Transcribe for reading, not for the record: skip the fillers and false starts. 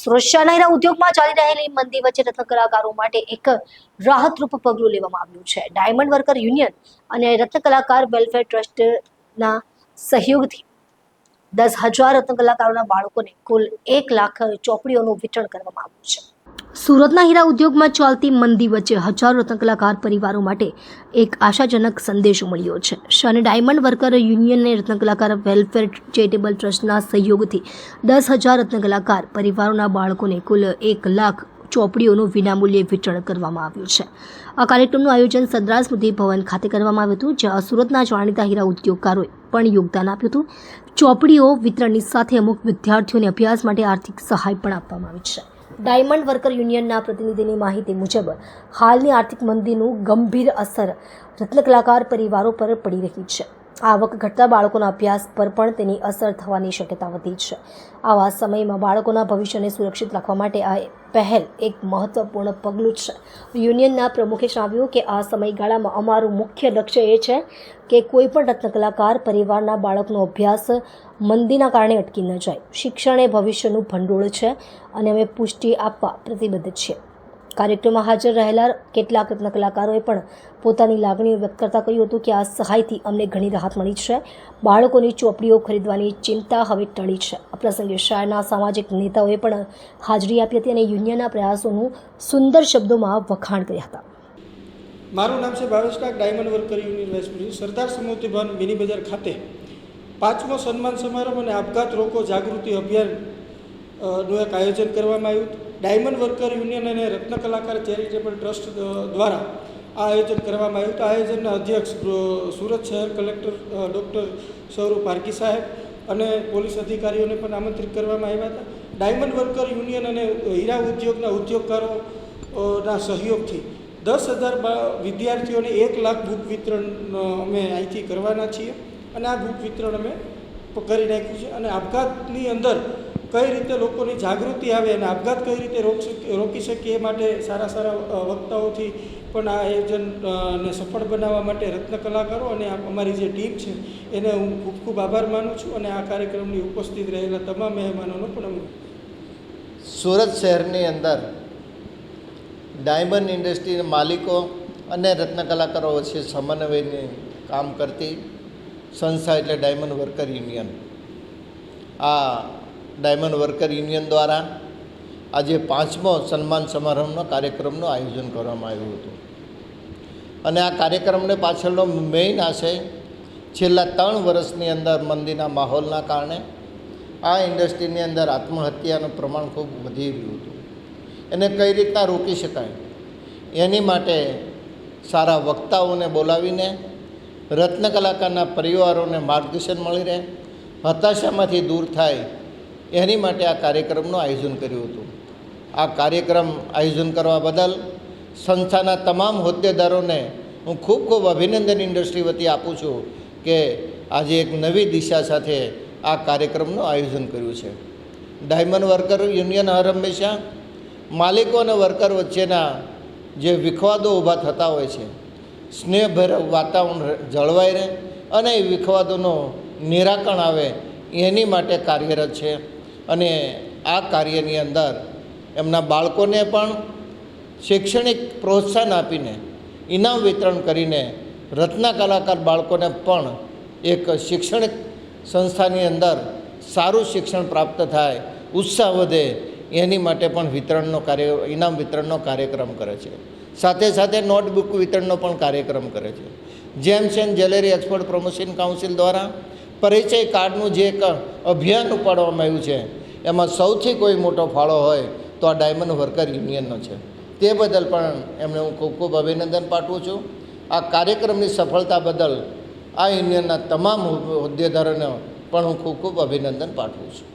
સુરત શહેરના હીરા ઉદ્યોગમાં ચાલી રહેલી મંદી વચ્ચે રત્ન કલાકારો માટે એક રાહતરૂપ પગલું લેવામાં આવ્યું છે. ડાયમંડ વર્કર યુનિયન અને રત્ન કલાકાર વેલફેર ટ્રસ્ટના સહયોગથી 10,000 રત્ન કલાકારોના બાળકોને કુલ 1 લાખ ચોપડીઓનું વિતરણ કરવામાં આવ્યું છે. સુરતના હીરા ઉદ્યોગમાં ચાલતી મંદી વચ્ચે હજારો રત્ન કલાકાર પરિવારો માટે એક આશાજનક સંદેશો મળ્યો છે. શહેરની ડાયમંડ વર્કર યુનિયન અને રત્ન કલાકાર વેલફેર ચેરિટેબલ ટ્રસ્ટના સહયોગથી 10,000 રત્ન કલાકાર પરિવારોના બાળકોને કુલ 1 લાખ ચોપડીઓનું વિનામૂલ્યે વિતરણ કરવામાં આવ્યું છે. આ કાર્યક્રમનું આયોજન સરદાર સ્મૃતિ ભવન ખાતે કરવામાં આવ્યું હતું, જ્યાં સુરતના જાણીતા હીરા ઉદ્યોગકારોએ પણ યોગદાન આપ્યું હતું. ચોપડીઓ વિતરણની સાથે અમુક વિદ્યાર્થીઓને અભ્યાસ માટે આર્થિક સહાય પણ આપવામાં આવી છે. ડાયમંડ વર્કર યુનિયનના પ્રતિનિધિની માહિતી મુજબ હાલની આર્થિક મંદીનું ગંભીર અસર રત્ન કલાકાર પરિવારો પર પડી રહી છે. આવક ઘટતા બાળકોના અભ્યાસ પર પણ તેની અસર થવાની શક્યતા વધી છે. આવા સમયમાં બાળકોના ભવિષ્યને સુરક્ષિત રાખવા માટે આ પહેલ એક મહત્વપૂર્ણ પગલું છે. યુનિયનના પ્રમુખે જણાવ્યું કે આ સમયગાળામાં અમારું મુખ્ય લક્ષ્ય એ છે કે કોઈ પણ રત્ન કલાકાર પરિવારના બાળકનો અભ્યાસ મંદીના કારણે અટકી ન જાય. શિક્ષણ એ ભવિષ્યનું ભંડોળ છે અને અમે પુષ્ટિ આપવા પ્રતિબદ્ધ છીએ. કાર્યક્રમમાં હાજર રહેલા કેટલાક રત્ન કલાકારોએ પણ પોતાની લાગણીઓ વ્યક્ત કરતા કહ્યું હતું કે આ સહાયથી અમને ઘણી રાહત મળી છે. બાળકોની ચોપડીઓ ખરીદવાની ચિંતા હવે ટળી છે. આ પ્રસંગે શહેરના સામાજિક નેતાઓએ પણ હાજરી આપી હતી અને યુનિયનના પ્રયાસોનું સુંદર શબ્દોમાં વખાણ કર્યા હતા. મારું નામ છે Bhavesh Kak, diamond worker union vice president. Sardar Smriti Bhavan mini Bazar ખાતે 5મો સન્માન સમારોહ અને આપઘાત રોકો જાગૃતિ અભિયાનનું એક આયોજન કરવામાં આવ્યું. ડાયમંડ વર્કર યુનિયન અને રત્ન કલાકાર ચેરિટેબલ ટ્રસ્ટ દ્વારા આ આયોજન કરવામાં આવ્યું. આ આયોજનના અધ્યક્ષ સુરત શહેર કલેક્ટર ડૉક્ટર સૌરભ પારકી સાહેબ અને પોલીસ અધિકારીઓને પણ આમંત્રિત કરવામાં આવ્યા હતા. ડાયમંડ વર્કર યુનિયન અને હીરા ઉદ્યોગના ઉદ્યોગકારોના સહયોગથી 10,000 વિદ્યાર્થીઓને 1 લાખ બુક વિતરણ અમે અહીંથી કરવાના છીએ અને આ બુક વિતરણ અમે કરી નાખ્યું છે. અને આપઘાતની અંદર કઈ રીતે લોકોની જાગૃતિ આવે અને આપઘાત કઈ રીતે રોકી શકીએ એ માટે સારા વક્તાઓથી પણ આ આયોજનને સફળ બનાવવા માટે રત્ન કલાકારો અને અમારી જે ટીમ છે એને હું ખૂબ ખૂબ આભાર માનું છું અને આ કાર્યક્રમની ઉપસ્થિત રહેલા તમામ મહેમાનોનો પણ હું. સુરત શહેરની અંદર ડાયમંડ ઇન્ડસ્ટ્રીના માલિકો અને રત્ન કલાકારો વચ્ચે સમન્વયને કામ કરતી સંસ્થા એટલે ડાયમંડ વર્કર યુનિયન. આ ડાયમંડ વર્કર યુનિયન દ્વારા આજે 5મો સન્માન સમારંભનો કાર્યક્રમનું આયોજન કરવામાં આવ્યું હતું. અને આ કાર્યક્રમને પાછળનો મેઇન આશય છેલ્લા 3 વર્ષની અંદર મંદીના માહોલના કારણે આ ઇન્ડસ્ટ્રીની અંદર આત્મહત્યાનું પ્રમાણ ખૂબ વધી રહ્યું હતું. એને કઈ રીતના રોકી શકાય એની માટે સારા વક્તાઓને બોલાવીને રત્ન કલાકારના પરિવારોને માર્ગદર્શન મળી રહે, હતાશામાંથી દૂર થાય એની માટે આ કાર્યક્રમનું આયોજન કર્યું હતું. આ કાર્યક્રમ આયોજન કરવા બદલ સંસ્થાના તમામ હોદ્દેદારોને હું ખૂબ ખૂબ અભિનંદન ઇન્ડસ્ટ્રી વતી આપું છું કે આજે એક નવી દિશા સાથે આ કાર્યક્રમનું આયોજન કર્યું છે. ડાયમંડ વર્કર યુનિયન હર હંમેશા માલિકો અને વર્કર વચ્ચેના જે વિખવાદો ઊભા થતા હોય છે, સ્નેહભર વાતાવરણ જળવાઈ રહે અને એ વિખવાદોનું નિરાકરણ આવે એની માટે કાર્યરત છે. અને આ કાર્યની અંદર એમના બાળકોને પણ શૈક્ષણિક પ્રોત્સાહન આપીને ઇનામ વિતરણ કરીને રત્ન કલાકાર બાળકોને પણ એક શૈક્ષણિક સંસ્થાની અંદર સારું શિક્ષણ પ્રાપ્ત થાય, ઉત્સાહ વધે એની માટે પણ ઇનામ વિતરણનો કાર્યક્રમ કરે છે. સાથે સાથે નોટબુક વિતરણનો પણ કાર્યક્રમ કરે છે. Gems and jewellery export promotion council દ્વારા પરિચય કાર્ડનું જે એક અભિયાન ઉપાડવામાં આવ્યું છે એમાં સૌથી કોઈ મોટો ફાળો હોય તો આ ડાયમંડ વર્કર યુનિયનનો છે. તે બદલ પણ એમને હું ખૂબ ખૂબ અભિનંદન પાઠવું છું. આ કાર્યક્રમની સફળતા બદલ આ યુનિયનના તમામ હોદ્દેદારોને પણ હું ખૂબ ખૂબ અભિનંદન પાઠવું છું.